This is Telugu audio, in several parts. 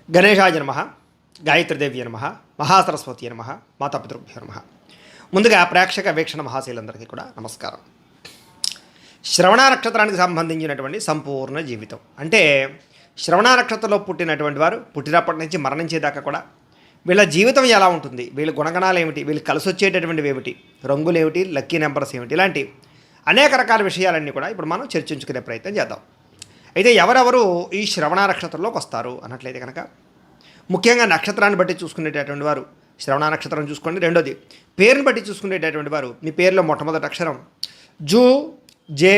గణేశాయ నమః, గాయత్రీదేవి నమః, మహాసరస్వతి నమః, మాతాపితృభ్యో నమః. ముందుగా ప్రేక్షక వీక్షణ మహాశీలందరికీ కూడా నమస్కారం. శ్రవణ నక్షత్రానికి సంబంధించినటువంటి సంపూర్ణ జీవితం అంటే శ్రవణ నక్షత్రంలో పుట్టినటువంటి వారు పుట్టినప్పటి నుంచి మరణించేదాకా కూడా వీళ్ళ జీవితం ఎలా ఉంటుంది, వీళ్ళ గుణగణాలు ఏమిటి, వీళ్ళు కలిసి వచ్చేటటువంటివి ఏమిటి, రంగులు ఏమిటి, లక్కీ నెంబర్స్ ఏమిటి, ఇలాంటి అనేక రకాల విషయాలన్నీ కూడా ఇప్పుడు మనం చర్చించుకునే ప్రయత్నం చేద్దాం. అయితే ఎవరెవరు ఈ శ్రవణ నక్షత్రంలోకి వస్తారు అన్నట్లయితే కనుక ముఖ్యంగా నక్షత్రాన్ని బట్టి చూసుకునేటటువంటి వారు శ్రవణ నక్షత్రం చూసుకోండి. రెండోది పేరుని బట్టి చూసుకునేటటువంటి వారు మీ పేరులో మొట్టమొదటి అక్షరం జూ, జే,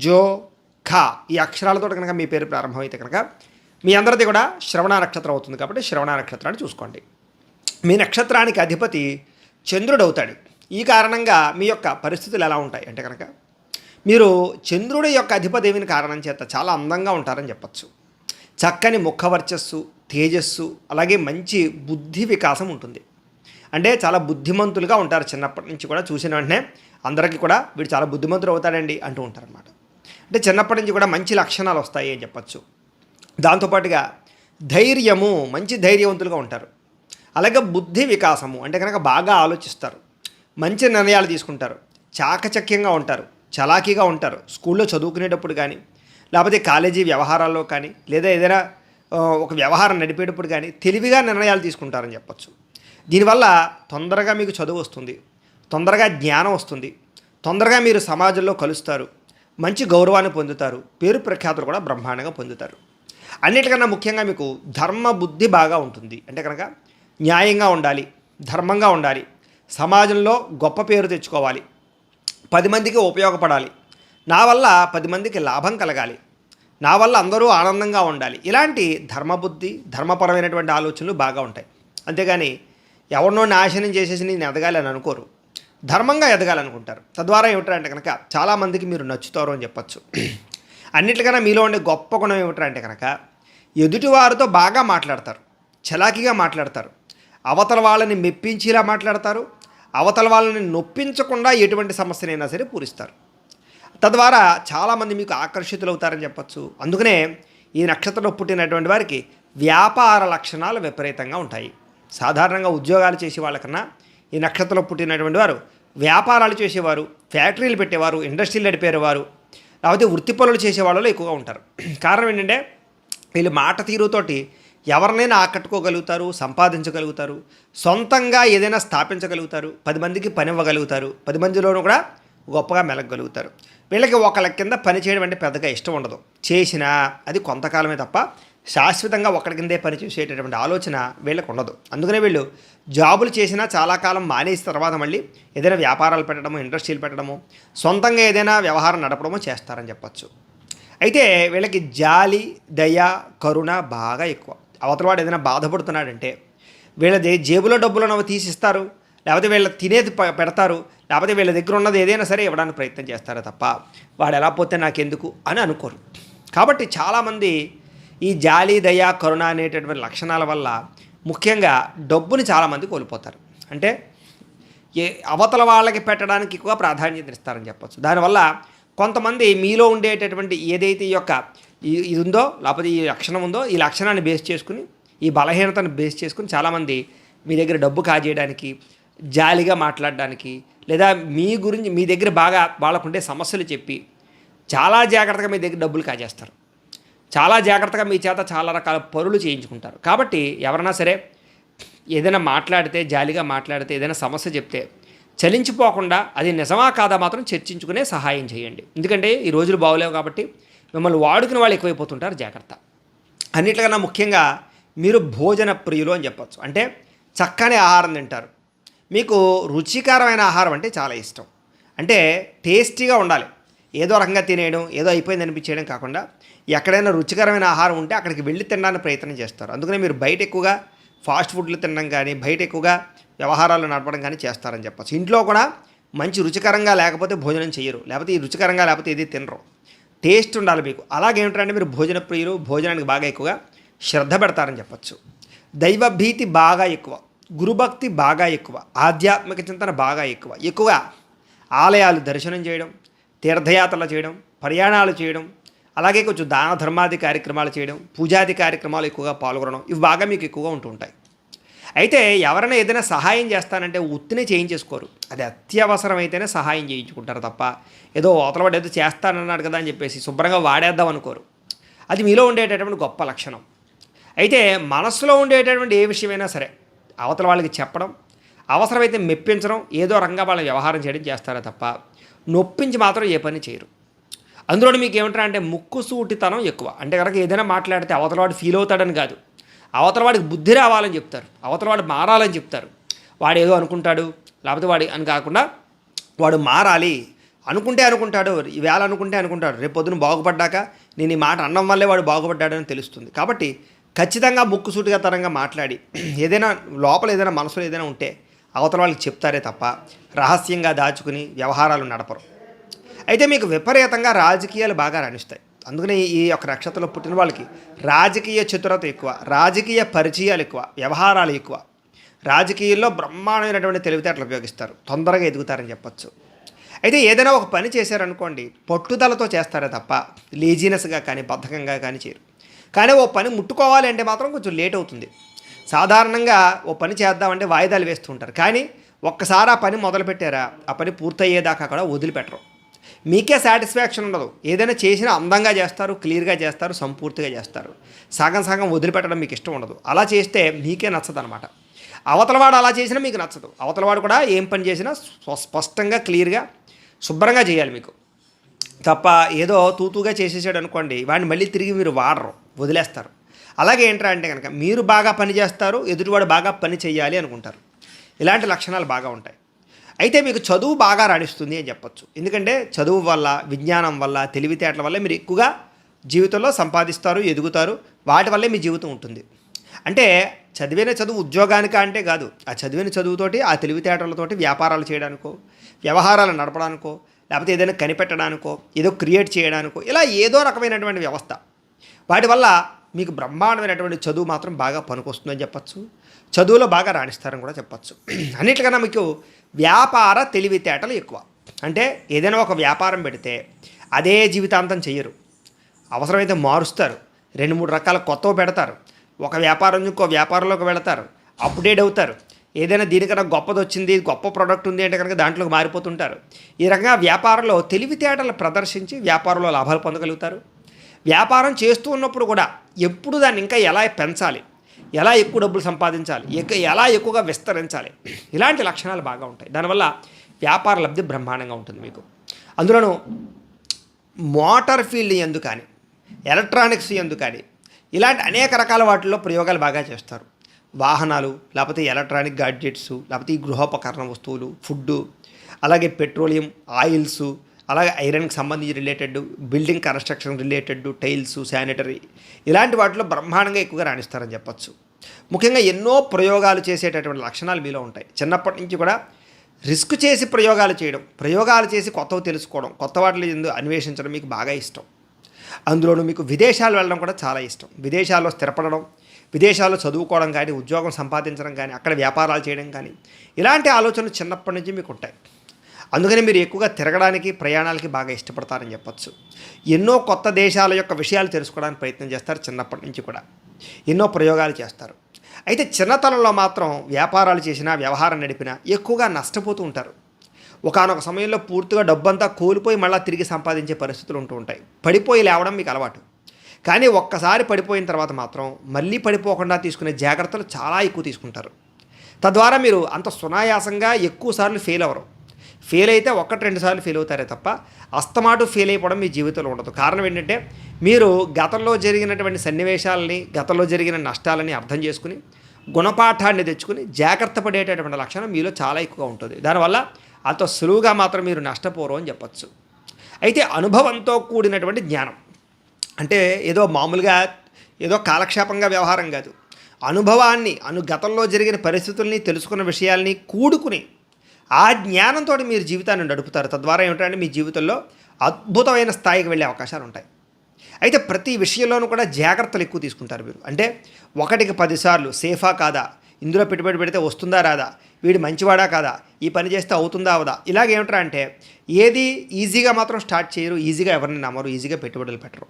జో, ఖా ఈ అక్షరాలతో కనుక మీ పేరు ప్రారంభమైతే కనుక మీ అందరిది కూడా శ్రవణ నక్షత్రం అవుతుంది. కాబట్టి శ్రవణ నక్షత్రాన్ని చూసుకోండి. మీ నక్షత్రానికి అధిపతి చంద్రుడు అవుతాడు. ఈ కారణంగా మీ యొక్క పరిస్థితులు ఎలా ఉంటాయి అంటే కనుక మీరు చంద్రుడి యొక్క అధిపదేవిని కారణం చేత చాలా అందంగా ఉంటారని చెప్పచ్చు. చక్కని ముఖ వర్చస్సు, తేజస్సు, అలాగే మంచి బుద్ధి వికాసం ఉంటుంది. అంటే చాలా బుద్ధిమంతులుగా ఉంటారు. చిన్నప్పటి నుంచి కూడా చూసిన వెంటనే అందరికీ కూడా వీడు చాలా బుద్ధిమంతుడు అవుతాడండి అంటూ ఉంటారనమాట. అంటే చిన్నప్పటి నుంచి కూడా మంచి లక్షణాలు వస్తాయి అని చెప్పచ్చు. దాంతోపాటుగా ధైర్యము, మంచి ధైర్యవంతులుగా ఉంటారు. అలాగే బుద్ధి వికాసము అంటే కనుక బాగా ఆలోచిస్తారు, మంచి నిర్ణయాలు తీసుకుంటారు, చాకచక్యంగా ఉంటారు, చలాకీగా ఉంటారు. స్కూల్లో చదువుకునేటప్పుడు కానీ లేకపోతే కాలేజీ వ్యవహారాల్లో కానీ లేదా ఏదైనా ఒక వ్యవహారం నడిపేటప్పుడు కానీ తెలివిగా నిర్ణయాలు తీసుకుంటారని చెప్పచ్చు. దీనివల్ల తొందరగా మీకు చదువు వస్తుంది, తొందరగా జ్ఞానం వస్తుంది, తొందరగా మీరు సమాజంలో కలుస్తారు, మంచి గౌరవాన్ని పొందుతారు, పేరు ప్రఖ్యాతులు కూడా బ్రహ్మాండంగా పొందుతారు. అన్నిటికన్నా ముఖ్యంగా మీకు ధర్మ బుద్ధి బాగా ఉంటుంది. అంటే కనుక న్యాయంగా ఉండాలి, ధర్మంగా ఉండాలి, సమాజంలో గొప్ప పేరు తెచ్చుకోవాలి, 10 మందికి ఉపయోగపడాలి, నా వల్ల 10 మందికి లాభం కలగాలి, నా వల్ల అందరూ ఆనందంగా ఉండాలి. ఇలాంటి ధర్మబుద్ధి, ధర్మపరమైనటువంటి ఆలోచనలు బాగా ఉంటాయి. అంతేగాని ఎవరినో నాశనం చేసేసి నేను ఎదగాలి అని అనుకోరు, ధర్మంగా ఎదగాలనుకుంటారు. తద్వారా ఏమిటంటే కనుక చాలామందికి మీరు నచ్చుతారు అని చెప్పచ్చు. అన్నిటికన్నా మీలో ఉండే గొప్ప గుణం ఏమిటంటే కనుక ఎదుటివారితో బాగా మాట్లాడతారు, చలాకీగా మాట్లాడతారు, అవతల వాళ్ళని మెప్పించేలా మాట్లాడతారు, అవతల వాళ్ళని నొప్పించకుండా ఎటువంటి సమస్యనైనా సరే పూరిస్తారు. తద్వారా చాలామంది మీకు ఆకర్షితులవుతారని చెప్పచ్చు. అందుకనే ఈ నక్షత్రంలో పుట్టినటువంటి వారికి వ్యాపార లక్షణాలు విపరీతంగా ఉంటాయి. సాధారణంగా ఉద్యోగాలు చేసే వాళ్ళకన్నా ఈ నక్షత్రంలో పుట్టినటువంటి వారు వ్యాపారాలు చేసేవారు, ఫ్యాక్టరీలు పెట్టేవారు, ఇండస్ట్రీలు నడిపేవారు, లేకపోతే వృత్తి పనులు చేసేవాళ్ళలో ఎక్కువగా ఉంటారు. కారణం ఏంటంటే వీళ్ళు మాట తీరుతోటి ఎవరినైనా ఆకట్టుకోగలుగుతారు, సంపాదించగలుగుతారు, సొంతంగా ఏదైనా స్థాపించగలుగుతారు, 10 మందికి పని ఇవ్వగలుగుతారు, 10 మందిలోనూ కూడా గొప్పగా మెలగలుగుతారు. వీళ్ళకి ఒకళ్ళ కింద పని చేయడం అంటే పెద్దగా ఇష్టం ఉండదు. చేసినా అది కొంతకాలమే తప్ప శాశ్వతంగా ఒకరి కిందే పని చేసేటటువంటి ఆలోచన వీళ్ళకి ఉండదు. అందుకనే వీళ్ళు జాబులు చేసినా చాలా కాలం మానేసిన తర్వాత మళ్ళీ ఏదైనా వ్యాపారాలు పెట్టడము, ఇండస్ట్రీలు పెట్టడము, సొంతంగా ఏదైనా వ్యవహారం నడపడమో చేస్తారని చెప్పచ్చు. అయితే వీళ్ళకి జాలి, దయ, కరుణ బాగా ఎక్కువ. అవతలవాడు ఏదైనా బాధపడుతున్నాడంటే వీళ్ళ జేబులో డబ్బులను తీసిస్తారు, లేకపోతే వీళ్ళ తినేది పెడతారు, లేకపోతే వీళ్ళ దగ్గర ఉన్నది ఏదైనా సరే ఇవ్వడానికి ప్రయత్నం చేస్తారే తప్ప వాడు ఎలా పోతే నాకెందుకు అని అనుకోరు. కాబట్టి చాలామంది ఈ జాలి, దయ, కరుణ అనేటటువంటి లక్షణాల వల్ల ముఖ్యంగా డబ్బుని చాలామంది కోల్పోతారు. అంటే అవతల వాళ్ళకి పెట్టడానికి ఎక్కువ ప్రాధాన్యత ఇస్తారని చెప్పచ్చు. దానివల్ల కొంతమంది మీలో ఉండేటటువంటి ఏదైతే ఈ యొక్క ఇది ఉందో లేకపోతే ఈ లక్షణం ఉందో ఈ లక్షణాన్ని బేస్ చేసుకుని, ఈ బలహీనతను బేస్ చేసుకుని చాలామంది మీ దగ్గర డబ్బు కాజేయడానికి, జాలిగా మాట్లాడడానికి, లేదా మీ గురించి మీ దగ్గర బాగా వాళ్ళకుండే సమస్యలు చెప్పి చాలా జాగ్రత్తగా మీ దగ్గర డబ్బులు కాజేస్తారు, చాలా జాగ్రత్తగా మీ చేత చాలా రకాల పనులు చేయించుకుంటారు. కాబట్టి ఎవరైనా సరే ఏదైనా మాట్లాడితే, జాలిగా మాట్లాడితే, ఏదైనా సమస్య చెప్తే చలించిపోకుండా అది నిజమా కాదా మాత్రం చర్చించుకునే సహాయం చేయండి. ఎందుకంటే ఈ రోజులు బాగోలేవు కాబట్టి మిమ్మల్ని వాడుకునే వాళ్ళు ఎక్కువైపోతుంటారు, జాగ్రత్త. అన్నిటికన్నా ముఖ్యంగా మీరు భోజన ప్రియులు అని చెప్పచ్చు. అంటే చక్కని ఆహారం తింటారు, మీకు రుచికరమైన ఆహారం అంటే చాలా ఇష్టం. అంటే టేస్టీగా ఉండాలి, ఏదో రకంగా తినేయడం, ఏదో అయిపోయింది అనిపించేయడం కాకుండా ఎక్కడైనా రుచికరమైన ఆహారం ఉంటే అక్కడికి వెళ్ళి తినడానికి ప్రయత్నం చేస్తారు. అందుకనే మీరు బయట ఎక్కువగా ఫాస్ట్ ఫుడ్లు తినడం కానీ, బయట ఎక్కువగా వ్యవహారాలు నడపడం కానీ చేస్తారని చెప్పచ్చు. ఇంట్లో కూడా మంచి రుచికరంగా లేకపోతే భోజనం చేయరు, లేకపోతే ఈ రుచికరంగా లేకపోతే ఏది తినరు. టేస్ట్ ఉండాలి మీకు. అలాగేమిటంటే మీరు భోజన ప్రియులు, భోజనానికి బాగా ఎక్కువగా శ్రద్ధ పెడతారని చెప్పచ్చు. దైవభీతి బాగా ఎక్కువ, గురుభక్తి బాగా ఎక్కువ, ఆధ్యాత్మిక చింతన బాగా ఎక్కువగా ఆలయాలు దర్శనం చేయడం, తీర్థయాత్రలు చేయడం, ప్రయాణాలు చేయడం, అలాగే కొంచెం దాన ధర్మాది కార్యక్రమాలు చేయడం, పూజాది కార్యక్రమాలు ఎక్కువగా పాల్గొనడం, ఇవి బాగా మీకు ఎక్కువగా ఉంటూ ఉంటాయి. అయితే ఎవరైనా ఏదైనా సహాయం చేస్తానంటే ఉత్తినే చేయించేసుకోరు. అది అత్యవసరమైతేనే సహాయం చేయించుకుంటారు తప్ప ఏదో అవతలవాడు ఏదో చేస్తానన్నాడు కదా అని చెప్పేసి శుభ్రంగా వాడేద్దాం అనుకోరు. అది మీలో ఉండేటటువంటి గొప్ప లక్షణం. అయితే మనసులో ఉండేటటువంటి ఏ విషయమైనా సరే అవతల వాళ్ళకి చెప్పడం, అవసరమైతే మెప్పించడం, ఏదో రకంగా వాళ్ళ వ్యవహారం చేయడం చేస్తారే తప్ప నొప్పించి మాత్రం ఏ పని చేయరు. అందులో మీకు ఏమంటారా అంటే ముక్కుసూటితనం ఎక్కువ. అంటే కనుక ఏదైనా మాట్లాడితే అవతలవాడు ఫీల్ అవుతాడని కాదు, అవతలవాడికి బుద్ధి రావాలని చెప్తారు, అవతలవాడు మారాలని చెప్తారు. వాడు ఏదో అనుకుంటాడు, లేకపోతే వాడి అని కాకుండా వాడు మారాలి అనుకుంటాడు, ఈవేళ అనుకుంటాడు, రేపు పొద్దున బాగుపడ్డాక నేను ఈ మాట అనడం వల్లే వాడు బాగుపడ్డాడని తెలుస్తుంది. కాబట్టి ఖచ్చితంగా ముక్కుసూటిగా తరంగా మాట్లాడి ఏదైనా లోపల ఏదైనా మనసులో ఏదైనా ఉంటే అవతల వాళ్ళకి చెప్తారే తప్ప రహస్యంగా దాచుకుని వ్యవహారాలు నడపరు. అయితే మీకు విపరీతంగా రాజకీయాలు బాగా రాణిస్తాయి. అందుకని ఈ యొక్క నక్షత్రంలో పుట్టిన వాళ్ళకి రాజకీయ చతురత ఎక్కువ, రాజకీయ పరిచయాలు ఎక్కువ, వ్యవహారాలు ఎక్కువ. రాజకీయాల్లో బ్రహ్మాండమైనటువంటి తెలివితేటలు ఉపయోగిస్తారు, తొందరగా ఎదుగుతారని చెప్పచ్చు. అయితే ఏదైనా ఒక పని చేశారనుకోండి, పట్టుదలతో చేస్తారే తప్ప లేజినెస్గా కానీ బద్ధకంగా కానీ చేయరు. కానీ ఓ పని ముట్టుకోవాలి అంటే మాత్రం కొంచెం లేట్ అవుతుంది. సాధారణంగా ఓ పని చేద్దామంటే వాయిదాలు వేస్తూ ఉంటారు. కానీ ఒక్కసారి ఆ పని మొదలుపెట్టారా ఆ పని పూర్తయ్యేదాకా కూడా వదిలిపెట్టరు. మీకే సాటిస్ఫాక్షన్ ఉండదు. ఏదైనా చేసినా అందంగా చేస్తారు, క్లియర్గా చేస్తారు, సంపూర్తిగా చేస్తారు. సగం సగం వదిలిపెట్టడం మీకు ఇష్టం ఉండదు. అలా చేస్తే మీకే నచ్చదు అనమాట. అవతలవాడు అలా చేసినా మీకు నచ్చదు. అవతలవాడు కూడా ఏం పని చేసినా స్పష్టంగా క్లియర్గా శుభ్రంగా చేయాలి మీకు తప్ప ఏదో తూతుగా చేసేసాడు అనుకోండి, వాడిని మళ్ళీ తిరిగి మీరు వాడరు, వదిలేస్తారు. అలాగే ఏంట్రా అంటే కనుక మీరు బాగా పని చేస్తారు, ఎదుటివాడు బాగా పని చేయాలి అనుకుంటారు. ఇలాంటి లక్షణాలు బాగా ఉంటాయి. అయితే మీకు చదువు బాగా రాణిస్తుంది అని చెప్పచ్చు. ఎందుకంటే చదువు వల్ల, విజ్ఞానం వల్ల, తెలివితేటల వల్ల మీరు ఎక్కువగా జీవితంలో సంపాదిస్తారు, ఎదుగుతారు. వాటి వల్లే మీ జీవితం ఉంటుంది. అంటే చదివిన చదువు ఉద్యోగానికా అంటే కాదు, ఆ చదివిన చదువుతోటి ఆ తెలివితేటలతోటి వ్యాపారాలు చేయడానికో, వ్యవహారాలు నడపడానికో, లేకపోతే ఏదైనా కనిపెట్టడానికో, ఏదో క్రియేట్ చేయడానికో, ఇలా ఏదో రకమైనటువంటి వ్యవస్థ. వాటి వల్ల మీకు బ్రహ్మాండమైనటువంటి చదువు మాత్రం బాగా పనికొస్తుందని చెప్పచ్చు. చదువులో బాగా రాణిస్తారని కూడా చెప్పచ్చు. అన్నిటికన్నా మీకు వ్యాపార తెలివితేటలు ఎక్కువ. అంటే ఏదైనా ఒక వ్యాపారం పెడితే అదే జీవితాంతం చెయ్యరు, అవసరమైతే మారుస్తారు, 2-3 రకాల కొత్తవి పెడతారు, ఒక వ్యాపారం నుంచి ఇంకో వ్యాపారంలోకి వెళతారు, అప్డేట్ అవుతారు. ఏదైనా దీనికన్నా గొప్పది వచ్చింది, గొప్ప ప్రోడక్ట్ ఉంది అంటే కనుక దాంట్లోకి మారిపోతుంటారు. ఈ రకంగా వ్యాపారంలో తెలివితేటలు ప్రదర్శించి వ్యాపారంలో లాభాలు పొందగలుగుతారు. వ్యాపారం చేస్తూ ఉన్నప్పుడు కూడా ఎప్పుడు దాన్ని ఇంకా ఎలా పెంచాలి, ఎలా ఎక్కువ డబ్బులు సంపాదించాలి, ఎలా ఎక్కువగా విస్తరించాలి, ఇలాంటి లక్షణాలు బాగా ఉంటాయి. దానివల్ల వ్యాపార లబ్ధి బ్రహ్మాండంగా ఉంటుంది మీకు. అందులోనూ మోటార్ ఫీల్డ్ ఎందు కానీ, ఎలక్ట్రానిక్స్ ఎందు కానీ, ఇలాంటి అనేక రకాల వాటిల్లో ప్రయోగాలు బాగా చేస్తారు. వాహనాలు, లేకపోతే ఎలక్ట్రానిక్ గాడ్జెట్స్, లేకపోతే ఈ గృహోపకరణ వస్తువులు, ఫుడ్డు, అలాగే పెట్రోలియం, ఆయిల్స్, అలాగే ఐరన్కి సంబంధించి related, building construction related, tiles, sanitary, ఇలాంటి వాటిలో బ్రహ్మాండంగా ఎక్కువగా రాణిస్తారని చెప్పచ్చు. ముఖ్యంగా ఎన్నో ప్రయోగాలు చేసేటటువంటి లక్షణాలు మీలో ఉంటాయి. చిన్నప్పటి నుంచి కూడా రిస్క్ చేసి ప్రయోగాలు చేసి కొత్తవి తెలుసుకోవడం, కొత్త వాటిని అన్వేషించడం మీకు బాగా ఇష్టం. అందులోనూ మీకు విదేశాలు వెళ్ళడం కూడా చాలా ఇష్టం. విదేశాల్లో స్థిరపడడం, విదేశాల్లో చదువుకోవడం కానీ, ఉద్యోగం సంపాదించడం కానీ, అక్కడ వ్యాపారాలు చేయడం కానీ, ఇలాంటి ఆలోచనలు చిన్నప్పటి నుంచి మీకు ఉంటాయి. అందుకని మీరు ఎక్కువగా తిరగడానికి, ప్రయాణాలకి బాగా ఇష్టపడతారని చెప్పచ్చు. ఎన్నో కొత్త దేశాల యొక్క విషయాలు తెలుసుకోవడానికి ప్రయత్నం చేస్తారు. చిన్నప్పటి నుంచి కూడా ఎన్నో ప్రయోగాలు చేస్తారు. అయితే చిన్నతనంలో మాత్రం వ్యాపారాలు చేసినా, వ్యవహారం నడిపినా ఎక్కువగా నష్టపోతూ ఉంటారు. ఒకానొక సమయంలో పూర్తిగా డబ్బంతా కోల్పోయి మళ్ళీ తిరిగి సంపాదించే పరిస్థితులు ఉంటూ ఉంటాయి. పడిపోయి లేవడం మీకు అలవాటు. కానీ ఒక్కసారి పడిపోయిన తర్వాత మాత్రం మళ్ళీ పడిపోకుండా తీసుకునే జాగ్రత్తలు చాలా ఎక్కువ తీసుకుంటారు. తద్వారా మీరు అంత సునాయాసంగా ఎక్కువ సార్లు ఫెయిల్ అవ్వరు. ఫెయిల్ అయితే 1-2 సార్లు ఫెయిల్ అవుతారే తప్ప అస్తమాటు ఫెయిల్ అయిపోవడం మీ జీవితంలో ఉండదు. కారణం ఏంటంటే మీరు గతంలో జరిగినటువంటి సన్నివేశాలని, గతంలో జరిగిన నష్టాలని అర్థం చేసుకుని, గుణపాఠాన్ని తెచ్చుకుని జాగ్రత్త పడేటటువంటి లక్షణం మీలో చాలా ఎక్కువగా ఉంటుంది. దానివల్ల అంత సులువుగా మాత్రం మీరు నష్టపోరు అని చెప్పచ్చు. అయితే అనుభవంతో కూడినటువంటి జ్ఞానం అంటే ఏదో మామూలుగా ఏదో కాలక్షేపంగా వ్యవహారం కాదు. అనుభవాన్ని, గతంలో జరిగిన పరిస్థితుల్ని, తెలుసుకున్న విషయాల్ని కూడుకుని ఆ జ్ఞానంతో మీరు జీవితాన్ని నడుపుతారు. తద్వారా ఏమిటంటే మీ జీవితంలో అద్భుతమైన స్థాయికి వెళ్ళే అవకాశాలు ఉంటాయి. అయితే ప్రతి విషయంలోనూ కూడా జాగ్రత్తలు ఎక్కువ తీసుకుంటారు మీరు. అంటే 1కి 10 సార్లు సేఫా కాదా, ఇందులో పెట్టుబడి పెడితే వస్తుందా రాదా, వీడు మంచివాడా కాదా, ఈ పని చేస్తే అవుతుందా అవదా, ఇలాగేమిట్రా అంటే ఏది ఈజీగా మాత్రం స్టార్ట్ చేయరు, ఈజీగా ఎవరిని నమ్మరు, ఈజీగా పెట్టుబడులు పెట్టరు,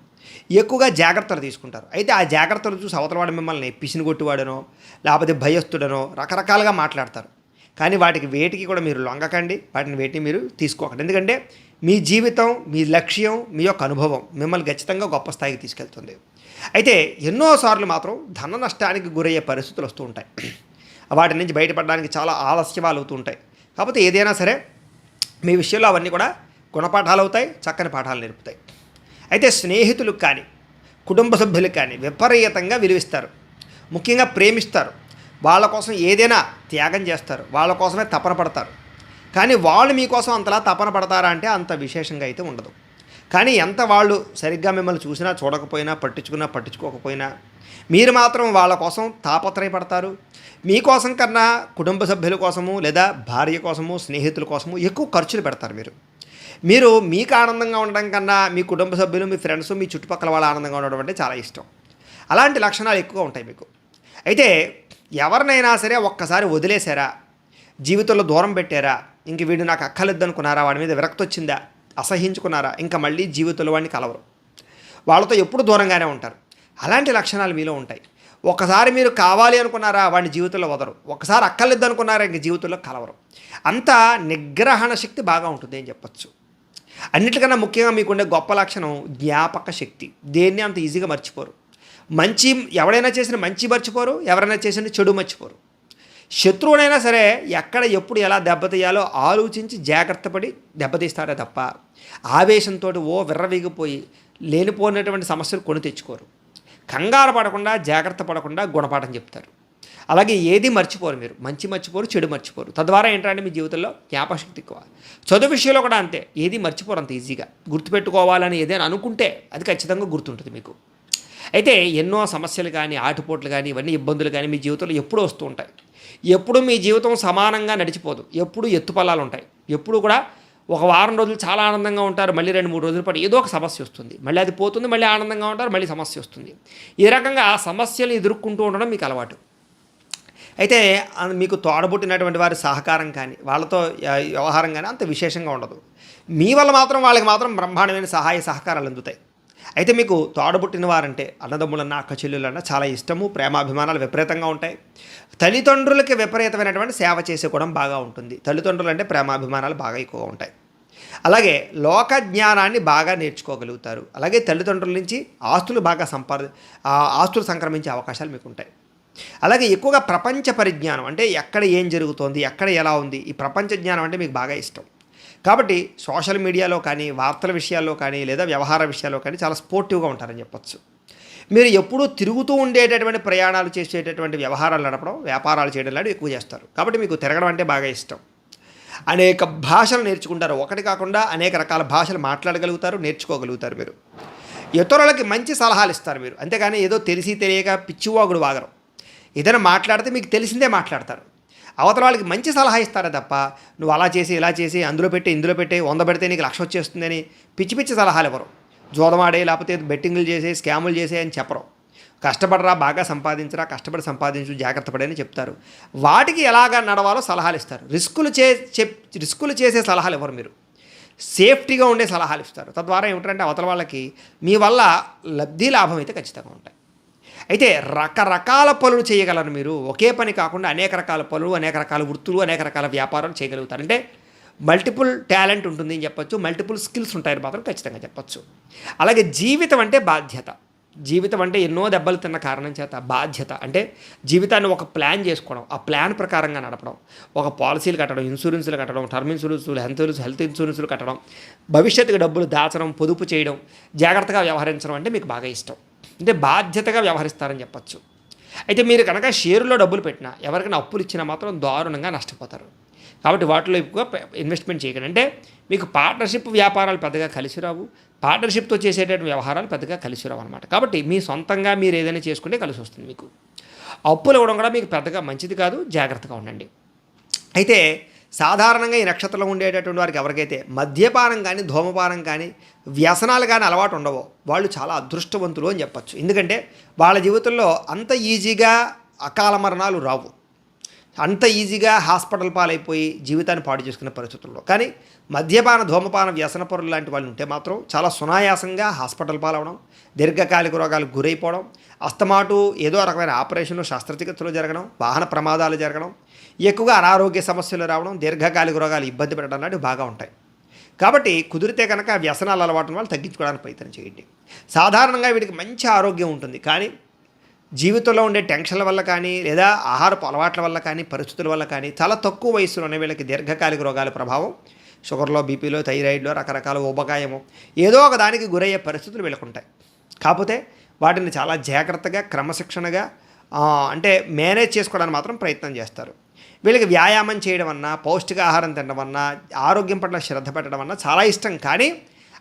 ఎక్కువగా జాగ్రత్తలు తీసుకుంటారు. అయితే ఆ జాగ్రత్తలు చూసి అవతలవాడు మిమ్మల్ని పిసినిగొట్టువాడనో లేకపోతే భయస్తుడనో రకరకాలుగా మాట్లాడతారు. కానీ వాటికి వేటికి కూడా మీరు లొంగకండి, వాటిని వేటిని మీరు తీసుకోకండి. ఎందుకంటే మీ జీవితం, మీ లక్ష్యం, మీ యొక్క అనుభవం మిమ్మల్ని ఖచ్చితంగా గొప్ప స్థాయికి తీసుకెళ్తుంది. అయితే ఎన్నోసార్లు మాత్రం ధన నష్టానికి గురయ్యే పరిస్థితులు వస్తూ ఉంటాయి. వాటి నుంచి బయటపడడానికి చాలా ఆలస్యమాలు అవుతూ ఉంటాయి. కాకపోతే ఏదైనా సరే మీ విషయంలో అవన్నీ కూడా గుణపాఠాలు అవుతాయి, చక్కని పాఠాలు నేర్పుతాయి. అయితే స్నేహితులకు కానీ కుటుంబ సభ్యులకు కానీ విపరీతంగా విలువిస్తారు, ముఖ్యంగా ప్రేమిస్తారు, వాళ్ళ కోసం ఏదైనా త్యాగం చేస్తారు, వాళ్ళ కోసమే తపన పడతారు. కానీ వాళ్ళు మీకోసం అంతలా తపన పడతారా అంటే అంత విశేషంగా అయితే ఉండదు. కానీ ఎంత వాళ్ళు సరిగ్గా మిమ్మల్ని చూసినా చూడకపోయినా పట్టించుకోకపోయినా మీరు మాత్రం వాళ్ళ కోసం తాపత్రయపడతారు. మీకోసం కన్నా కుటుంబ సభ్యుల కోసము లేదా భార్య కోసము స్నేహితుల కోసము ఎక్కువ ఖర్చులు పెడతారు. మీరు మీకు ఆనందంగా ఉండడం కన్నా మీ కుటుంబ సభ్యులు, మీ ఫ్రెండ్స్, మీ చుట్టుపక్కల వాళ్ళు ఆనందంగా ఉండడం అంటే చాలా ఇష్టం. అలాంటి లక్షణాలు ఎక్కువ ఉంటాయి మీకు. అయితే ఎవరినైనా సరే ఒక్కసారి వదిలేశారా, జీవితంలో దూరం పెట్టారా, ఇంక వీడు నాకు అక్కర్లేదనుకున్నారా, వాడి మీద విరక్తి వచ్చిందా, అసహించుకున్నారా, ఇంకా మళ్ళీ జీవితంలో వాడిని కలవరు, వాళ్ళతో ఎప్పుడు దూరంగానే ఉంటారు. అలాంటి లక్షణాలు మీలో ఉంటాయి. ఒకసారి మీరు కావాలి అనుకున్నారా, వాడిని జీవితంలో వదరు, ఒకసారి అక్కర్లేదు అనుకున్నారా, ఇంక జీవితంలో కలవరు. అంత నిగ్రహణ శక్తి బాగా ఉంటుంది అని చెప్పచ్చు. అన్నిటికన్నా ముఖ్యంగా మీకుండే గొప్ప లక్షణం జ్ఞాపక శక్తి. దేన్ని అంత ఈజీగా మర్చిపోరు. ఎవడైనా చేసిన మంచి మర్చిపోరు, ఎవరైనా చేసిన చెడు మర్చిపోరు. శత్రువునైనా సరే ఎక్కడ ఎప్పుడు ఎలా దెబ్బతీయాలో ఆలోచించి జాగ్రత్త పడి దెబ్బతీస్తారే తప్ప ఆవేశంతో విర్రవీగిపోయి లేనిపోయినటువంటి సమస్యలు కొని తెచ్చుకోరు. కంగారు పడకుండా, జాగ్రత్త పడకుండా గుణపాఠం చెప్తారు. అలాగే ఏది మర్చిపోరు, మీరు మంచి మర్చిపోరు, చెడు మర్చిపోరు. తద్వారా ఏంటంటే మీ జీవితంలో జ్ఞాపకశక్తి ఎక్కువ. చదువు విషయంలో కూడా అంతే, ఏది మర్చిపోరు అంత ఈజీగా. గుర్తుపెట్టుకోవాలని ఏదైనా అనుకుంటే అది ఖచ్చితంగా గుర్తుంటుంది మీకు. అయితే ఎన్నో సమస్యలు కానీ, ఆటుపోట్లు కానీ, ఇవన్నీ ఇబ్బందులు కానీ మీ జీవితంలో ఎప్పుడూ వస్తూ ఉంటాయి. ఎప్పుడు మీ జీవితం సమానంగా నడిచిపోదు, ఎప్పుడు ఎత్తుపల్లాలు ఉంటాయి. ఎప్పుడు కూడా ఒక వారం రోజులు చాలా ఆనందంగా ఉంటారు, మళ్ళీ 2-3 రోజుల పాటు ఏదో ఒక సమస్య వస్తుంది, మళ్ళీ అది పోతుంది, మళ్ళీ ఆనందంగా ఉంటారు, మళ్ళీ సమస్య వస్తుంది. ఈ రకంగా ఆ సమస్యలు ఎదుర్కొంటూ ఉండడం మీకు అలవాటు. అయితే మీకు తోడబుట్టినటువంటి వారి సహకారం కానీ, వాళ్ళతో వ్యవహారం కానీ అంత విశేషంగా ఉండదు. మీ వల్ల మాత్రం వాళ్ళకి మాత్రం బ్రహ్మాండమైన సహాయ సహకారాలు అందుతాయి. అయితే మీకు తోడబుట్టిన వారంటే అన్నదమ్ములన్నా అక్క చెల్లెలన్నా చాలా ఇష్టము, ప్రేమాభిమానాలు విపరీతంగా ఉంటాయి. తల్లిదండ్రులకి విపరీతమైనటువంటి సేవ చేసే కూడా బాగా ఉంటుంది. తల్లిదండ్రులు అంటే ప్రేమాభిమానాలు బాగా ఎక్కువగా ఉంటాయి. అలాగే లోక జ్ఞానాన్ని బాగా నేర్చుకోగలుగుతారు. అలాగే తల్లిదండ్రుల నుంచి ఆస్తులు బాగా ఆస్తులు సంక్రమించే అవకాశాలు మీకు ఉంటాయి. అలాగే ఎక్కువగా ప్రపంచ పరిజ్ఞానం అంటే ఎక్కడ ఏం జరుగుతోంది, ఎక్కడ ఎలా ఉంది, ఈ ప్రపంచ జ్ఞానం అంటే మీకు బాగా ఇష్టం. కాబట్టి సోషల్ మీడియాలో కానీ, వార్తల విషయాల్లో కానీ, లేదా వ్యవహార విషయాల్లో కానీ చాలా స్పోర్టివ్గా ఉంటారని చెప్పచ్చు. మీరు ఎప్పుడూ తిరుగుతూ ఉండేటటువంటి ప్రయాణాలు చేసేటటువంటి వ్యవహారాలు నడపడం, వ్యాపారాలు చేయడం లాంటివి ఎక్కువ చేస్తారు. కాబట్టి మీకు తిరగడం అంటే బాగా ఇష్టం. అనేక భాషలు నేర్చుకుంటారు, ఒకటి కాకుండా అనేక రకాల భాషలు మాట్లాడగలుగుతారు, నేర్చుకోగలుగుతారు. మీరు ఇతరులకి మంచి సలహాలు ఇస్తారు మీరు, అంతేగాని ఏదో తెలిసి తెలియక పిచ్చివాగుడు వాగరు. ఏదైనా మాట్లాడితే మీకు తెలిసిందే మాట్లాడతారు. అవతల వాళ్ళకి మంచి సలహా ఇస్తారే తప్ప నువ్వు అలా చేసి ఇలా చేసి అందులో పెట్టి ఇందులో పెట్టి 100 పెడితే నీకు 1,00,000 వచ్చేస్తుందని పిచ్చి పిచ్చి సలహాలు ఇవ్వరు. జోదమాడే లేకపోతే బెట్టింగులు చేసే, స్కాములు చేసే అని చెప్పరు. కష్టపడరా, బాగా సంపాదించరా, కష్టపడి సంపాదించు, జాగ్రత్త పడని చెప్తారు. వాటికి ఎలాగా నడవాలో సలహాలు ఇస్తారు. రిస్కులు చేసే సలహాలు ఇవ్వరు. మీరు సేఫ్టీగా ఉండే సలహాలు ఇస్తారు. తద్వారా ఏమిటంటే అవతల వాళ్ళకి మీ వల్ల లబ్ధి లాభం అయితే ఖచ్చితంగా ఉంటాయి. అయితే రకరకాల పనులు చేయగలరు మీరు. ఒకే పని కాకుండా అనేక రకాల పనులు, అనేక రకాల వృత్తులు, అనేక రకాల వ్యాపారాలు చేయగలుగుతారు. అంటే మల్టిపుల్ టాలెంట్ ఉంటుంది అని చెప్పచ్చు, మల్టిపుల్ స్కిల్స్ ఉంటాయని మాత్రం ఖచ్చితంగా చెప్పచ్చు. అలాగే జీవితం అంటే బాధ్యత. జీవితం అంటే ఎన్నో దెబ్బలు తిన్న కారణం చేత బాధ్యత అంటే జీవితాన్ని ఒక ప్లాన్ చేసుకోవడం, ఆ ప్లాన్ ప్రకారంగా నడపడం, ఒక పాలసీలు కట్టడం, ఇన్సూరెన్సులు కట్టడం, టర్మ్ ఇన్సూరెన్సులు, హెల్త్ ఇన్సూరెన్సులు కట్టడం, భవిష్యత్తుకు డబ్బులు దాచడం, పొదుపు చేయడం, జాగ్రత్తగా వ్యవహరించడం అంటే మీకు బాగా ఇష్టం. అంటే బాధ్యతగా వ్యవహరిస్తారని చెప్పచ్చు. అయితే మీరు కనుక షేరులో డబ్బులు పెట్టినా, ఎవరికైనా అప్పులు ఇచ్చినా మాత్రం దారుణంగా నష్టపోతారు. కాబట్టి వాటిలో ఎక్కువ ఇన్వెస్ట్మెంట్ చేయకండి. అంటే మీకు పార్ట్నర్షిప్ వ్యాపారాలు పెద్దగా కలిసి రావు, పార్ట్నర్షిప్తో చేసేటటువంటి వ్యవహారాలు పెద్దగా కలిసి రావు అనమాట. కాబట్టి మీ సొంతంగా మీరు ఏదైనా చేసుకుంటే కలిసి వస్తుంది. మీకు అప్పులు ఇవ్వడం కూడా మీకు పెద్దగా మంచిది కాదు, జాగ్రత్తగా ఉండండి. అయితే సాధారణంగా ఈ నక్షత్రంలో ఉండేటటువంటి వారికి ఎవరికైతే మద్యపానం కానీ, ధూమపానం కానీ, వ్యసనాలు కానీ అలవాటు ఉండవో వాళ్ళు చాలా అదృష్టవంతులు అని చెప్పచ్చు. ఎందుకంటే వాళ్ళ జీవితంలో అంత ఈజీగా అకాల మరణాలు రావు. అంత ఈజీగా హాస్పిటల్ పాలైపోయి జీవితాన్ని పాడు చేసుకునే పరిస్థితుల్లో. కానీ మద్యపాన ధూమపాన వ్యసనపరులు లాంటి వాళ్ళు ఉంటే మాత్రం చాలా సునాయాసంగా హాస్పిటల్ పాలవడం, దీర్ఘకాలిక రోగాలకు గురైపోవడం, అస్తమాటు ఏదో రకమైన ఆపరేషన్లు శస్త్రచికిత్సలు జరగడం, వాహన ప్రమాదాలు జరగడం, ఎక్కువగా అనారోగ్య సమస్యలు రావడం, దీర్ఘకాలిక రోగాలు ఇబ్బంది పెట్టడం లాంటివి బాగా ఉంటాయి. కాబట్టి కుదిరితే కనుక వ్యసనాలు అలవాటు వాళ్ళు తగ్గించుకోవడానికి ప్రయత్నం చేయండి. సాధారణంగా వీటికి మంచి ఆరోగ్యం ఉంటుంది. కానీ జీవితంలో ఉండే టెన్షన్ల వల్ల కానీ, లేదా ఆహారపు అలవాట్ల వల్ల కానీ, పరిస్థితుల వల్ల కానీ చాలా తక్కువ వయసులోనే వీళ్ళకి దీర్ఘకాలిక రోగాల ప్రభావం షుగర్లో, బీపీలో, థైరాయిడ్లో రకరకాల ఊబకాయము ఏదో ఒక దానికి గురయ్యే పరిస్థితులు వీళ్ళకుంటాయి. కాకపోతే వాటిని చాలా జాగ్రత్తగా క్రమశిక్షణగా అంటే మేనేజ్ చేసుకోవడానికి మాత్రం ప్రయత్నం చేస్తారు. వీళ్ళకి వ్యాయామం చేయడం అన్నా, పౌష్టికాహారం తినడం అన్నా, ఆరోగ్యం పట్ల శ్రద్ధ పెట్టడం అన్నా చాలా ఇష్టం. కానీ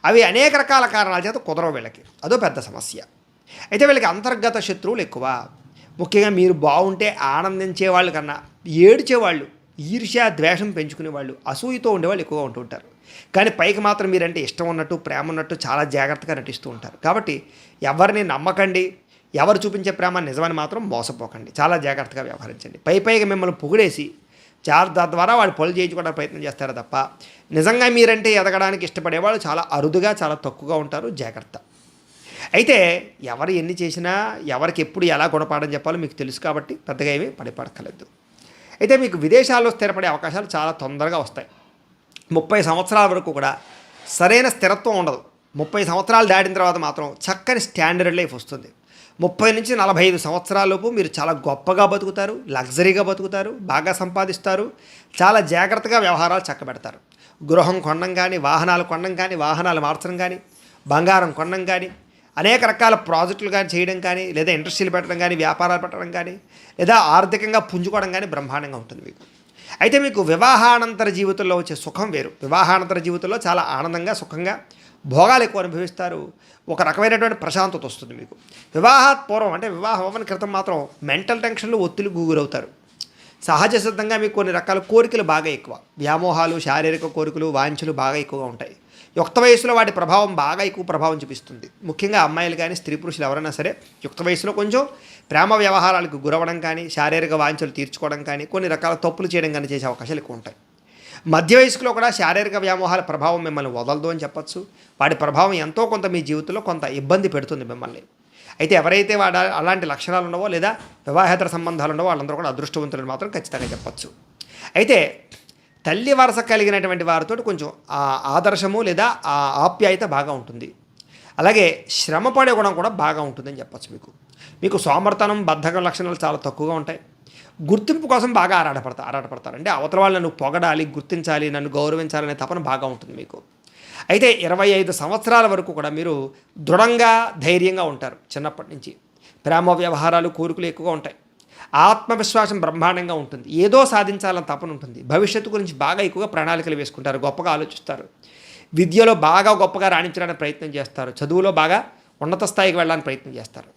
అవి అనేక రకాల కారణాల చేత కుదరవు వీళ్ళకి. అదో పెద్ద సమస్య. అయితే వీళ్ళకి అంతర్గత శత్రువులు ఎక్కువ. ముఖ్యంగా మీరు బాగుంటే ఆనందించే వాళ్ళు కన్నా ఏడ్చేవాళ్ళు, ఈర్ష్య ద్వేషం పెంచుకునేవాళ్ళు, అసూయతో ఉండేవాళ్ళు ఎక్కువగా ఉంటుంటారు. కానీ పైకి మాత్రం మీరంటే ఇష్టం ఉన్నట్టు, ప్రేమ ఉన్నట్టు చాలా జాగ్రత్తగా నటిస్తూ ఉంటారు. కాబట్టి ఎవరిని నమ్మకండి, ఎవరు చూపించే ప్రేమ నిజమని మాత్రం మోసపోకండి. చాలా జాగ్రత్తగా వ్యవహరించండి. పైగా మిమ్మల్ని పొగిడేసి తద్వారా వాళ్ళు పనులు చేయించుకోవడానికి ప్రయత్నం చేస్తారు తప్ప నిజంగా మీరంటే ఎదగడానికి ఇష్టపడేవాళ్ళు చాలా అరుదుగా, చాలా తక్కువగా ఉంటారు. జాగ్రత్త. అయితే ఎవరు ఎన్ని చేసినా ఎవరికి ఎప్పుడు ఎలా గుణపాఠం చెప్పాలో మీకు తెలుసు కాబట్టి పెద్దగా ఏమీ పడక్కర్లేదు. అయితే మీకు విదేశాల్లో స్థిరపడే అవకాశాలు చాలా తొందరగా వస్తాయి. 30 సంవత్సరాల వరకు కూడా సరైన స్థిరత్వం ఉండదు. 30 సంవత్సరాలు దాటిన తర్వాత మాత్రం చక్కని స్టాండర్డ్ లైఫ్ వస్తుంది. 30 నుంచి 45 సంవత్సరాలలోపు మీరు చాలా గొప్పగా బతుకుతారు, లగ్జరీగా బతుకుతారు, బాగా సంపాదిస్తారు, చాలా జాగ్రత్తగా వ్యవహారాలు చక్కబెడతారు. గృహం కొనడం కానీ, వాహనాలు కొనడం కానీ, వాహనాలు మార్చడం కానీ, బంగారం కొనడం కానీ, అనేక రకాల ప్రాజెక్టులు కానీ చేయడం కానీ, లేదా ఇండస్ట్రీలు పెట్టడం కానీ, వ్యాపారాలు పెట్టడం కానీ, లేదా ఆర్థికంగా పుంజుకోవడం కానీ బ్రహ్మాండంగా ఉంటుంది మీకు. అయితే మీకు వివాహానంతర జీవితంలో వచ్చే సుఖం వేరు. వివాహానంతర జీవితంలో చాలా ఆనందంగా, సుఖంగా, భోగాలు ఎక్కువ అనుభవిస్తారు. ఒక రకమైనటువంటి ప్రశాంతత వస్తుంది మీకు. వివాహపూర్వం అంటే వివాహం అవ్వని క్రితం మాత్రం మెంటల్ టెన్షన్లు, ఒత్తిడికి గురవుతారు. సహజ సిద్ధంగా మీకు కొన్ని రకాల కోరికలు బాగా ఎక్కువ, వ్యామోహాలు, శారీరక కోరికలు, వాంఛలు బాగా ఎక్కువగా ఉంటాయి. యుక్త వయసులో వాటి ప్రభావం బాగా ఎక్కువ ప్రభావం చూపిస్తుంది. ముఖ్యంగా అమ్మాయిలు కానీ, స్త్రీ పురుషులు ఎవరైనా సరే యుక్త వయసులో కొంచెం ప్రేమ వ్యవహారాలకు గురవడం కానీ, శారీరక వాంఛలు తీర్చుకోవడం కానీ, కొన్ని రకాల తప్పులు చేయడం కానీ చేసే అవకాశాలు ఎక్కువ ఉంటాయి. మధ్య వయసులో కూడా శారీరక వ్యామోహాల ప్రభావం మిమ్మల్ని వదలదు అని చెప్పచ్చు. వాటి ప్రభావం ఎంతో కొంత మీ జీవితంలో కొంత ఇబ్బంది పెడుతుంది మిమ్మల్ని. అయితే ఎవరైతే అలాంటి లక్షణాలు ఉండవో, లేదా వివాహేతర సంబంధాలు ఉండవో వాళ్ళందరూ కూడా అదృష్టవంతులని మాత్రం ఖచ్చితంగా చెప్పచ్చు. అయితే తల్లి వరస కలిగినటువంటి వారితో కొంచెం ఆదర్శము లేదా ఆప్యాయత బాగా ఉంటుంది. అలాగే శ్రమపడే గుణం కూడా బాగా ఉంటుందని చెప్పచ్చు. మీకు సోమర్తనం, బద్ధకం లక్షణాలు చాలా తక్కువగా ఉంటాయి. గుర్తింపు కోసం బాగా ఆరాటపడతారు. అంటే అవతల వాళ్ళు నన్ను పొగడాలి, గుర్తించాలి, నన్ను గౌరవించాలనే తపన బాగా ఉంటుంది మీకు. అయితే 25 సంవత్సరాల వరకు కూడా మీరు దృఢంగా, ధైర్యంగా ఉంటారు. చిన్నప్పటి నుంచి ప్రేమ వ్యవహారాలు, కోరికలు ఎక్కువగా ఉంటాయి. ఆత్మవిశ్వాసం బ్రహ్మాండంగా ఉంటుంది. ఏదో సాధించాలని తపన ఉంటుంది. భవిష్యత్తు గురించి బాగా ఎక్కువగా ప్రణాళికలు వేసుకుంటారు, గొప్పగా ఆలోచిస్తారు. విద్యలో బాగా గొప్పగా రాణించడానికి ప్రయత్నం చేస్తారు. చదువులో బాగా ఉన్నత స్థాయికి వెళ్ళడానికి ప్రయత్నం చేస్తారు.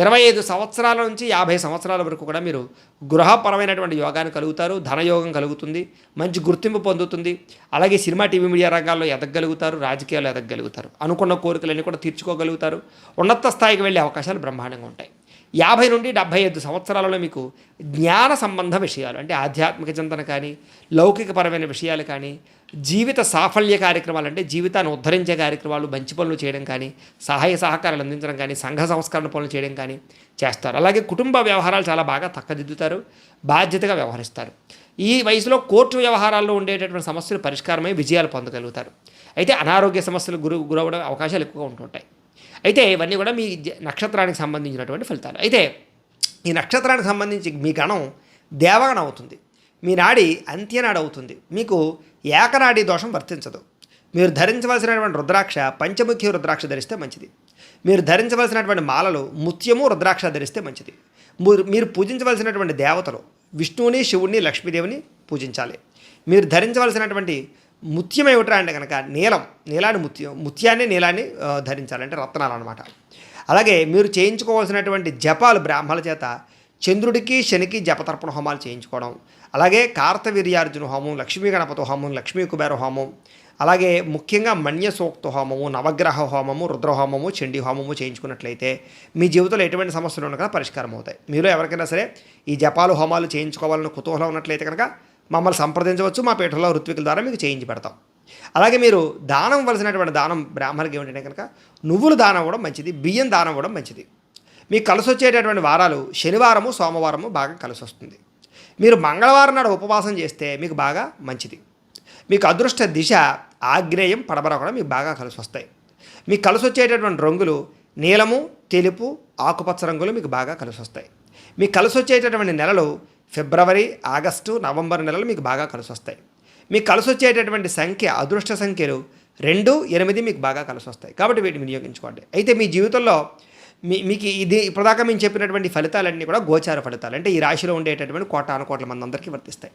25 సంవత్సరాల నుంచి 50 సంవత్సరాల వరకు కూడా మీరు గృహపరమైనటువంటి యోగాన్ని కలుగుతారు. ధనయోగం కలుగుతుంది, మంచి గుర్తింపు పొందుతుంది. అలాగే సినిమా, టీవీ, మీడియా రంగాల్లో ఎదగలుగుతారు, రాజకీయాల్లో ఎదగలుగుతారు. అనుకున్న కోరికలన్నీ కూడా తీర్చుకోగలుగుతారు. ఉన్నత స్థాయికి వెళ్ళే అవకాశాలు బ్రహ్మాండంగా ఉంటాయి. 50 నుండి 75 సంవత్సరాలలో మీకు జ్ఞాన సంబంధ విషయాలు అంటే ఆధ్యాత్మిక చింతన కానీ, లౌకికపరమైన విషయాలు కానీ, జీవిత సాఫల్య కార్యక్రమాలు అంటే జీవితాన్ని ఉద్ధరించే కార్యక్రమాలు, మంచి పనులు చేయడం కానీ, సహాయ సహకారాలు అందించడం కానీ, సంఘ సంస్కరణ పనులు చేయడం కానీ చేస్తారు. అలాగే కుటుంబ వ్యవహారాలు చాలా బాగా చక్కదిద్దుతారు, బాధ్యతగా వ్యవహరిస్తారు. ఈ వయసులో కోర్టు వ్యవహారాల్లో ఉండేటటువంటి సమస్యలు పరిష్కారమై విజయాలు పొందగలుగుతారు. అయితే అనారోగ్య సమస్యలు గురవడం అవకాశాలు ఎక్కువగా ఉంటుంటాయి. అయితే ఇవన్నీ కూడా మీ నక్షత్రానికి సంబంధించినటువంటి ఫలితాలు. అయితే ఈ నక్షత్రానికి సంబంధించి మీ గణం దేవగణం అవుతుంది. మీ నాడి అంత్యనాడి అవుతుంది. మీకు ఏకనాడి దోషం వర్తించదు. మీరు ధరించవలసినటువంటి రుద్రాక్ష పంచముఖి రుద్రాక్ష ధరిస్తే మంచిది. మీరు ధరించవలసినటువంటి మాలలు ముత్యము రుద్రాక్ష ధరిస్తే మంచిది. మీరు పూజించవలసినటువంటి దేవతలు విష్ణువుని, శివుణ్ణి, లక్ష్మీదేవిని పూజించాలి. మీరు ధరించవలసినటువంటి ముత్యం ఏమిట్రా అంటే కనుక ముత్యాన్ని నీలాన్ని ధరించాలంటే రత్నాలు అనమాట. అలాగే మీరు చేయించుకోవాల్సినటువంటి జపాలు బ్రాహ్మణుల చేత చంద్రుడికి, శనికి జపతర్పణ హోమాలు చేయించుకోవడం. అలాగే కార్తవీర్యార్జున హోమం, లక్ష్మీ గణపతి హోమం, లక్ష్మీ కుబేర హోమం, అలాగే ముఖ్యంగా మన్య సూక్త హోమము, నవగ్రహ హోమము, రుద్రహోమము, చండీ హోమము చేయించుకున్నట్లయితే మీ జీవితంలో ఎటువంటి సమస్యలు ఉన్నా కూడా పరిష్కారం అవుతాయి. మీలో ఎవరికైనా సరే ఈ జపాలు హోమాలు చేయించుకోవాలని కుతూహలం ఉన్నట్లయితే కనుక మమ్మల్ని సంప్రదించవచ్చు. మా పీఠంలో ఋత్వికుల ద్వారా మీకు చేయించి పెడతాం. అలాగే మీరు దానం ఇవ్వాల్సినటువంటి దానం బ్రాహ్మణులకి ఏమిటంటే కనుక నువ్వులు దానం ఇవ్వడం మంచిది, బియ్యం దానం ఇవ్వడం మంచిది. మీకు కలిసి వచ్చేటటువంటి వారాలు శనివారము, సోమవారము బాగా కలిసి వస్తుంది. మీరు మంగళవారం నాడు ఉపవాసం చేస్తే మీకు బాగా మంచిది. మీకు అదృష్ట దిశ ఆగ్నేయం, పడమర కూడా మీకు బాగా కలిసి వస్తాయి. మీకు కలిసి వచ్చేటటువంటి రంగులు నీలము, తెలుపు, ఆకుపచ్చ రంగులు మీకు బాగా కలిసి వస్తాయి. మీకు కలిసి వచ్చేటటువంటి నెలలు ఫిబ్రవరి, ఆగస్టు, నవంబర్ నెలలు మీకు బాగా కలిసి వస్తాయి. మీకు కలిసి వచ్చేటటువంటి సంఖ్య, అదృష్ట సంఖ్యలు 2, 8 మీకు బాగా కలిసి వస్తాయి. కాబట్టి వీటిని వినియోగించుకోండి. అయితే మీ జీవితంలో మీకు ఇది ఇప్పటిదాకా మేము చెప్పినటువంటి ఫలితాలన్నీ కూడా గోచార ఫలితాలు, అంటే ఈ రాశిలో ఉండేటటువంటి కోటాను మంది అందరికీ వర్తిస్తాయి.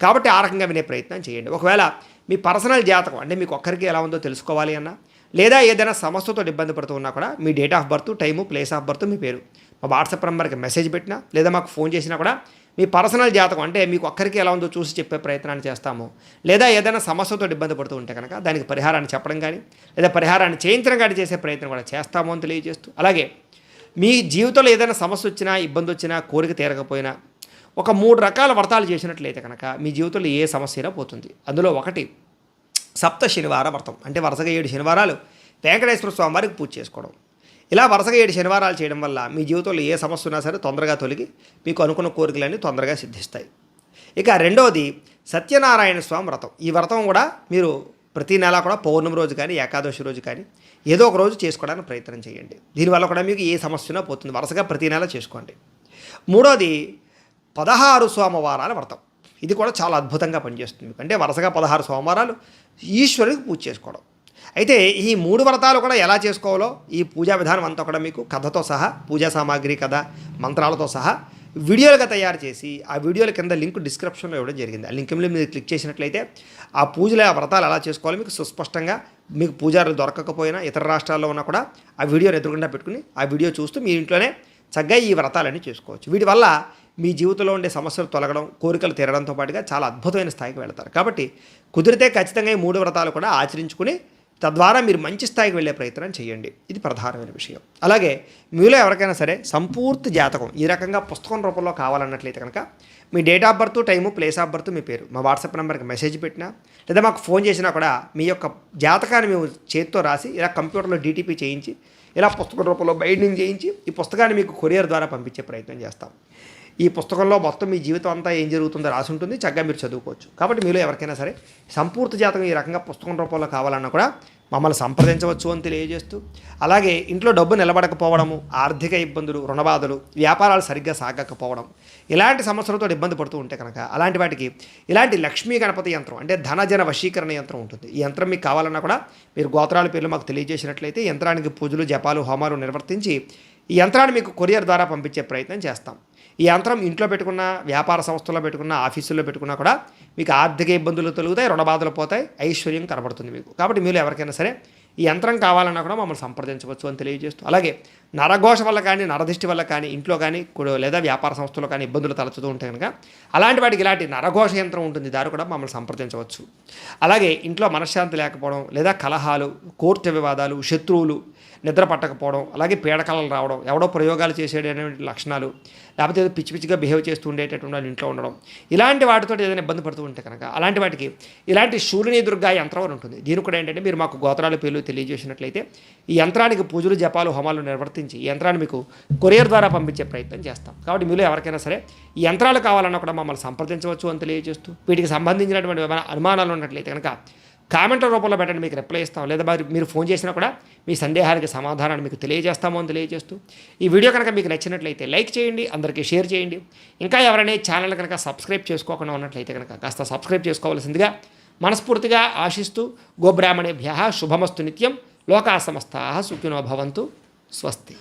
కాబట్టి ఆ రకంగా వినే ప్రయత్నం చేయండి. ఒకవేళ మీ పర్సనల్ జాతకం అంటే మీకు ఒక్కరికి ఎలా ఉందో తెలుసుకోవాలి అన్నా, లేదా ఏదైనా సమస్యతో ఇబ్బంది పడుతూ ఉన్నా కూడా మీ date of birth, time, place of birth, మీ పేరు మా వాట్సాప్ నెంబర్కి మెసేజ్ పెట్టినా లేదా మాకు ఫోన్ చేసినా కూడా మీ పర్సనల్ జాతకం అంటే మీకు ఒక్కరికి ఎలా ఉందో చూసి చెప్పే ప్రయత్నాన్ని చేస్తాము. లేదా ఏదైనా సమస్యతో ఇబ్బంది పడుతూ ఉంటే కనుక దానికి పరిహారాన్ని చెప్పడం కానీ లేదా పరిహారాన్ని చేయించడం కానీ చేసే ప్రయత్నం కూడా చేస్తాము అని తెలియజేస్తూ, అలాగే మీ జీవితంలో ఏదైనా సమస్య వచ్చినా, ఇబ్బంది వచ్చినా, కోరిక తీరకపోయినా ఒక 3 రకాల వ్రతాలు చేసినట్లయితే కనుక మీ జీవితంలో ఏ సమస్య అయినా పోతుంది. అందులో ఒకటి సప్త శనివార వ్రతం, అంటే వరుసగా 7 శనివారాలు వెంకటేశ్వర స్వామి వారికి పూజ చేసుకోవడం. ఇలా వరుసగా 7 శనివారాలు చేయడం వల్ల మీ జీవితంలో ఏ సమస్య ఉన్నా సరే తొందరగా తొలగి మీకు అనుకున్న కోరికలన్నీ తొందరగా సిద్ధిస్తాయి. ఇక రెండవది సత్యనారాయణ స్వామి వ్రతం. ఈ వ్రతం కూడా మీరు ప్రతి నెల కూడా పౌర్ణమి రోజు కానీ, ఏకాదశి రోజు కానీ ఏదో ఒక రోజు చేసుకోవడానికి ప్రయత్నం చేయండి. దీనివల్ల కూడా మీకు ఏ సమస్య ఉన్నా పోతుంది. వరుసగా ప్రతి నెల చేసుకోండి. మూడోది 16 సోమవారాల వ్రతం. ఇది కూడా చాలా అద్భుతంగా పనిచేస్తుంది. అంటే వరుసగా 16 సోమవారాలు ఈశ్వరుడికి పూజ చేసుకోవడం. అయితే ఈ 3 వ్రతాలు కూడా ఎలా చేసుకోవాలో ఈ పూజా విధానం అంతా కూడా మీకు కథతో సహా, పూజా సామాగ్రి కథ, మంత్రాలతో సహా వీడియోలుగా తయారు చేసి ఆ వీడియోల కింద లింక్ డిస్క్రిప్షన్లో ఇవ్వడం జరిగింది. ఆ లింక్ మీద మీరు క్లిక్ చేసినట్లయితే ఆ పూజలు, ఆ వ్రతాలు ఎలా చేసుకోవాలో మీకు సుస్పష్టంగా, మీకు పూజారులు దొరకకపోయినా ఇతర రాష్ట్రాల్లో ఉన్నా కూడా ఆ వీడియోని ఎదురుగుండా పెట్టుకుని ఆ వీడియో చూస్తూ మీ ఇంట్లోనే చక్కగా ఈ వ్రతాలన్నీ చేసుకోవచ్చు. వీటి వల్ల మీ జీవితంలో ఉండే సమస్యలు తొలగడం, కోరికలు తీరడంతో పాటుగా చాలా అద్భుతమైన స్థాయికి వెళతారు. కాబట్టి కుదిరితే ఖచ్చితంగా ఈ 3 వ్రతాలు కూడా ఆచరించుకుని తద్వారా మీరు మంచి స్థాయికి వెళ్ళే ప్రయత్నం చేయండి. ఇది ప్రధానమైన విషయం. అలాగే మీలో ఎవరికైనా సరే సంపూర్తి జాతకం ఈ రకంగా పుస్తకం రూపంలో కావాలన్నట్లయితే కనుక మీ date of birth, time, place of birth, మీ పేరు మా వాట్సాప్ నెంబర్కి మెసేజ్ పెట్టినా లేదా మాకు ఫోన్ చేసినా కూడా మీ యొక్క జాతకాన్ని మేము చేతితో రాసి ఇలా కంప్యూటర్లో డీటీపీ చేయించి ఇలా పుస్తకం రూపంలో బైండింగ్ చేయించి ఈ పుస్తకాన్ని మీకు కొరియర్ ద్వారా పంపించే ప్రయత్నం చేస్తాం. ఈ పుస్తకంలో మొత్తం మీ జీవితం అంతా ఏం జరుగుతుందో రాసి ఉంటుంది. చక్కగా మీరు చదువుకోవచ్చు. కాబట్టి మీలో ఎవరికైనా సరే సంపూర్తి జాతకం ఈ రకంగా పుస్తకం రూపంలో కావాలన్నా కూడా మమ్మల్ని సంప్రదించవచ్చు అని తెలియజేస్తూ, అలాగే ఇంట్లో డబ్బు నిలబడకపోవడము, ఆర్థిక ఇబ్బందులు, రుణబాధలు, వ్యాపారాలు సరిగ్గా సాగకపోవడం, ఇలాంటి సమస్యలతో ఇబ్బంది పడుతూ ఉంటే కనుక అలాంటి వాటికి ఇలాంటి లక్ష్మీ గణపతి యంత్రం అంటే ధనజన వశీకరణ యంత్రం ఉంటుంది. ఈ యంత్రం మీకు కావాలన్నా కూడా మీరు గోత్రాల పేర్లు మాకు తెలియజేసినట్లయితే యంత్రానికి పూజలు, జపాలు, హోమాలు నిర్వర్తించి ఈ యంత్రాన్ని మీకు కొరియర్ ద్వారా పంపించే ప్రయత్నం చేస్తాం. ఈ యంత్రం ఇంట్లో పెట్టుకున్న, వ్యాపార సంస్థల్లో పెట్టుకున్న, ఆఫీసుల్లో పెట్టుకున్నా కూడా మీకు ఆర్థిక ఇబ్బందులు తొలుగుతాయి, రుణబాధలు పోతాయి, ఐశ్వర్యం కనబడుతుంది మీకు. కాబట్టి మీరు ఎవరికైనా సరే ఈ యంత్రం కావాలన్నా కూడా మమ్మల్ని సంప్రదించవచ్చు అని తెలియజేస్తూ, అలాగే నరఘోష వల్ల కానీ, నరదిష్టి వల్ల కానీ ఇంట్లో కానీ లేదా వ్యాపార సంస్థలో కానీ ఇబ్బందులు తలచుతూ ఉంటే కనుక అలాంటి వాటికి ఇలాంటి నరఘోష యంత్రం ఉంటుంది, దాని కూడా మమ్మల్ని సంప్రదించవచ్చు. అలాగే ఇంట్లో మనశ్శాంతి లేకపోవడం లేదా కలహాలు, కోర్టు వివాదాలు, శత్రువులు, నిద్ర పట్టకపోవడం, అలాగే పీడకలలు రావడం, ఎవడో ప్రయోగాలు చేసేటటువంటి లక్షణాలు, లేకపోతే ఏదో పిచ్చి పిచ్చిగా బిహేవ్ చేస్తూ ఉండేటటువంటి వాళ్ళు ఇంట్లో ఉండడం, ఇలాంటి వాటితో ఏదైనా ఇబ్బంది పడుతూ ఉంటే కనుక అలాంటి వాటికి ఇలాంటి శూలిని దుర్గా యంత్రం అని ఉంటుంది. దీని కూడా ఏంటంటే మీరు మాకు గోత్రాల పేర్లు తెలియజేసినట్లయితే ఈ యంత్రానికి పూజలు, జపాలు, హోమాలు నిర్వర్తించి ఈ యంత్రాన్ని మీకు కొరియర్ ద్వారా పంపించే ప్రయత్నం చేస్తాం. కాబట్టి మీలో ఎవరికైనా సరే ఈ యంత్రాలు కావాలన్నా కూడా మమ్మల్ని సంప్రదించవచ్చు అని తెలియజేస్తూ, వీటికి సంబంధించినటువంటి అనుమానాలు ఉన్నట్లయితే కనుక కామెంట్ల రూపంలో పెట్టండి, మీకు రిప్లై ఇస్తాం. లేదా మీరు ఫోన్ చేసినా కూడా మీ సందేహానికి సమాధానాన్ని మీకు తెలియజేస్తాము అని తెలియజేస్తూ, ఈ వీడియో కనుక మీకు నచ్చినట్లయితే లైక్ చేయండి, అందరికీ షేర్ చేయండి. ఇంకా ఎవరైనా ఛానల్ కనుక సబ్స్క్రైబ్ చేసుకోకుండా ఉన్నట్లయితే కనుక కాస్త సబ్స్క్రైబ్ చేసుకోవాల్సిందిగా మనస్ఫూర్తిగా ఆశిస్తూ, గోబ్రాహ్మణేభ్యః శుభమస్తు నిత్యం, లోకా సమస్తాః సుఖినో భవంతు, స్వస్తి.